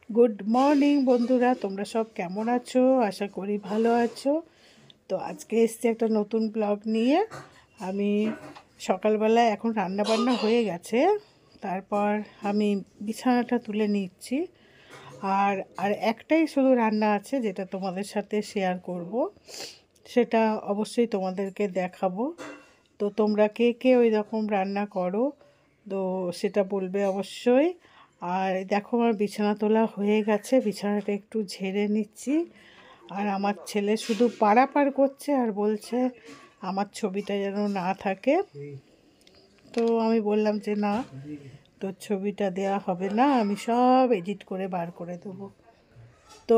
Good morning বন্ধুরা, তোমরা সব কেমন আছো? আশা করি ভালো আছো। তো আজকে এসছি একটা নতুন ব্লগ নিয়ে। আমি সকালবেলায় এখন রান্না বান্না হয়ে গেছে, তারপর আমি বিছানাটা তুলে নিচ্ছি। আর আর একটাই শুধু রান্না আছে যেটা তোমাদের সাথে শেয়ার করব, সেটা অবশ্যই তোমাদেরকে দেখাবো। তো তোমরা কে কে ওই রকম রান্না করো তো সেটা বলবে অবশ্যই। আর দেখো আমার বিছানা তোলা হয়ে গেছে, বিছানাটা একটু ঝেড়ে নিচ্ছি। আর আমার ছেলে শুধু পারাপার করছে আর বলছে আমার ছবিটা যেন না থাকে। তো আমি বললাম যে না, তোর ছবিটা দেওয়া হবে না, আমি সব এডিট করে বার করে দেবো। তো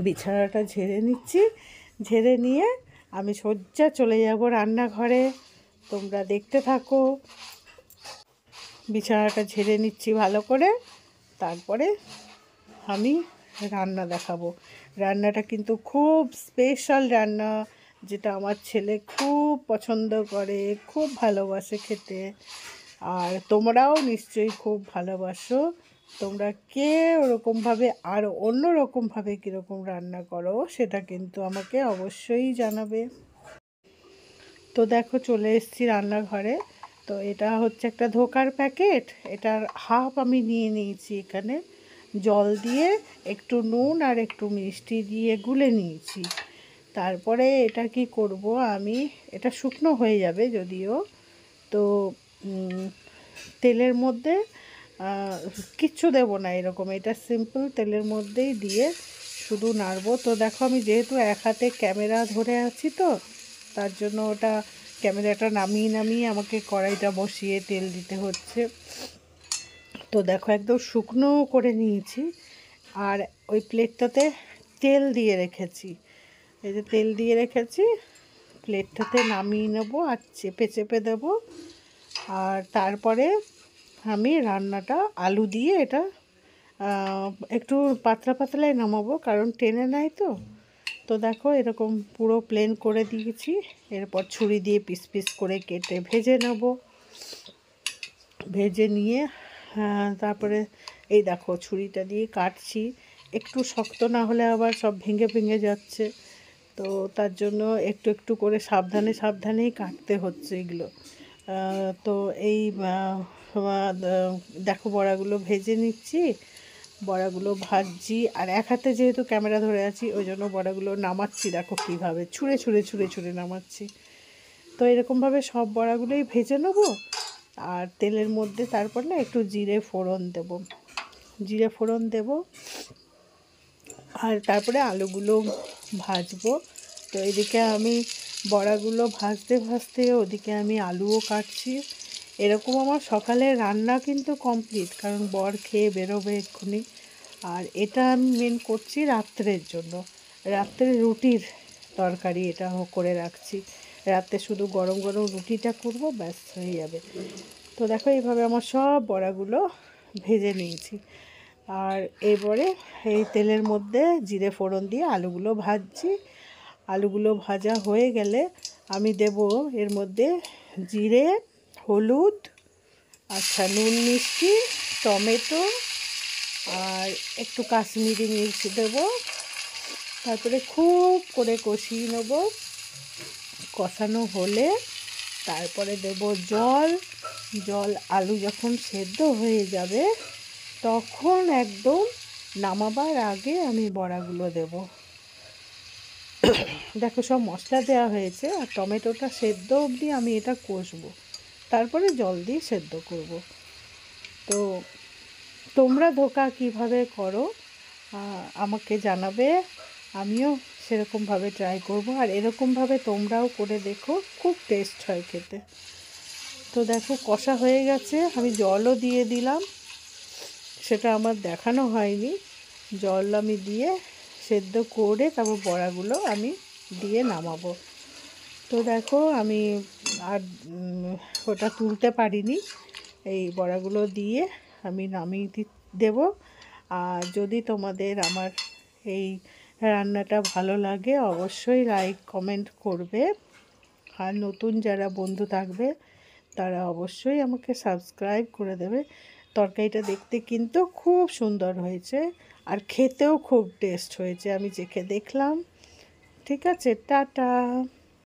বিছানাটা ঝেড়ে নিচ্ছি, ঝেড়ে নিয়ে আমি সোজা চলে যাব রান্নাঘরে। তোমরা দেখতে থাকো। বিছানাটা ঝেড়ে নিচ্ছি ভালো করে, তারপরে আমি রান্না দেখাবো। রান্নাটা কিন্তু খুব স্পেশাল রান্না, যেটা আমার ছেলে খুব পছন্দ করে, খুব ভালোবাসে খেতে। আর তোমরাও নিশ্চয়ই খুব ভালোবাসো। তোমরা কে ওরকমভাবে আর অন্য রকমভাবে কীরকম রান্না করো সেটা কিন্তু আমাকে অবশ্যই জানাবে। তো দেখো চলে এসেছি রান্নাঘরে। তো এটা হচ্ছে একটা ধোকার প্যাকেট, এটার হাফ আমি নিয়ে নিয়েছি। এখানে জল দিয়ে একটু নুন আর একটু মিষ্টি দিয়ে গুলে নিয়েছি। তারপরে এটা কি করব, আমি এটা শুকনো হয়ে যাবে যদিও। তো তেলের মধ্যে কিচ্ছু দেব না, এরকম এটা সিম্পল তেলের মধ্যেই দিয়ে শুধু নাড়বো। তো দেখো আমি যেহেতু এক হাতে ক্যামেরা ধরে আছি, তো তার জন্য ওটা ক্যামেরাটা নামিয়ে নামিয়ে আমাকে কড়াইটা বসিয়ে তেল দিতে হচ্ছে। তো দেখো একদম শুকনো করে নিয়েছি, আর ওই প্লেটটাতে তেল দিয়ে রেখেছি। এই যে তেল দিয়ে রেখেছি, প্লেটটাতে নামিয়ে নেব আর চেপে চেপে দেব। আর তারপরে আমি রান্নাটা আলু দিয়ে এটা একটু পাতলা পাতলাই নামাবো, কারণ টেনে নেয় তো। তো দেখো এরকম পুরো প্লেন করে দিয়েছি। এরপর ছুরি দিয়ে পিস পিস করে কেটে ভেজে নেব। ভেজে নিয়ে তারপরে এই দেখো ছুরিটা দিয়ে কাটছি। একটু শক্ত না হলে আবার সব ভেঙে ভেঙে যাচ্ছে, তো তার জন্য একটু একটু করে সাবধানে সাবধানেই কাটতে হচ্ছে এগুলো। তো এই দেখো বড়াগুলো ভেজে নিচ্ছি, বড়াগুলো ভাজছি। আর এক হাতে যেহেতু ক্যামেরা ধরে আছি, ওই জন্য বড়াগুলো নামাচ্ছি দেখো কীভাবে ছুঁড়ে ছুঁড়ে ছুঁড়ে ছুঁড়ে নামাচ্ছি। তো এরকমভাবে সব বড়াগুলোই ভেজে নেবো। আর তেলের মধ্যে তারপর না একটু জিরে ফোড়ন দেব, জিরে ফোড়ন দেব। আর তারপরে আলুগুলো ভাজবো। তো এদিকে আমি বড়াগুলো ভাজতে ভাজতে ওদিকে আমি আলুও কাটছি। এরকম আমার সকালে রান্না কিন্তু কমপ্লিট, কারণ বর খেয়ে বেরোবে এক্ষুনি। আর এটা আমি মেন করছি রাত্রের জন্য, রাত্রে রুটির তরকারি এটা করে রাখছি। রাতে শুধু গরম গরম রুটিটা করব, ব্যাস হয়ে যাবে। তো দেখো এইভাবে আমার সব বড়াগুলো ভেজে নিয়েছি। আর এবারে এই তেলের মধ্যে জিরে ফোড়ন দিয়ে আলুগুলো ভাজছি। আলুগুলো ভাজা হয়ে গেলে আমি দেব এর মধ্যে জিরে, হলুদ, আচ্ছা নুন, মিষ্টি, টমেটো আর একটু কাশ্মীরি মির্চ দেব। তারপরে খুব করে কষিয়ে নেব। কষানো হলে তারপরে দেব জল। জল আলু যখন সেদ্ধ হয়ে যাবে, তখন একদম নামাবার আগে আমি বড়াগুলো দেব। দেখো সব মশলা দেওয়া হয়েছে, আর টমেটোটা সেদ্ধ অবধি আমি এটা কষবো, তারপরে জল দিয়ে সেদ্ধ করব। তো তোমরা ধোকা কিভাবে করো আমাকে জানাবে, আমিও সেরকমভাবে ট্রাই করব। আর এরকমভাবে তোমরাও করে দেখো, খুব টেস্ট হয় খেতে। তো দেখো কষা হয়ে গেছে, আমি জলও দিয়ে দিলাম, সেটা আমার দেখানো হয়নি। জল আমি দিয়ে সেদ্ধ করে তারপর বড়াগুলো আমি দিয়ে নামাবো। তো দেখো আমি আর ওটা তুলতে পারিনি, এই বড়াগুলো দিয়ে আমি নামিয়ে দেব। আর যদি তোমাদের আমার এই রান্নাটা ভালো লাগে অবশ্যই লাইক কমেন্ট করবে। আর নতুন যারা বন্ধু থাকবে তারা অবশ্যই আমাকে সাবস্ক্রাইব করে দেবে। তরকারিটা দেখতে কিন্তু খুব সুন্দর হয়েছে আর খেতেও খুব টেস্ট হয়েছে, আমি চেখে দেখলাম। ঠিক আছে, টাটা।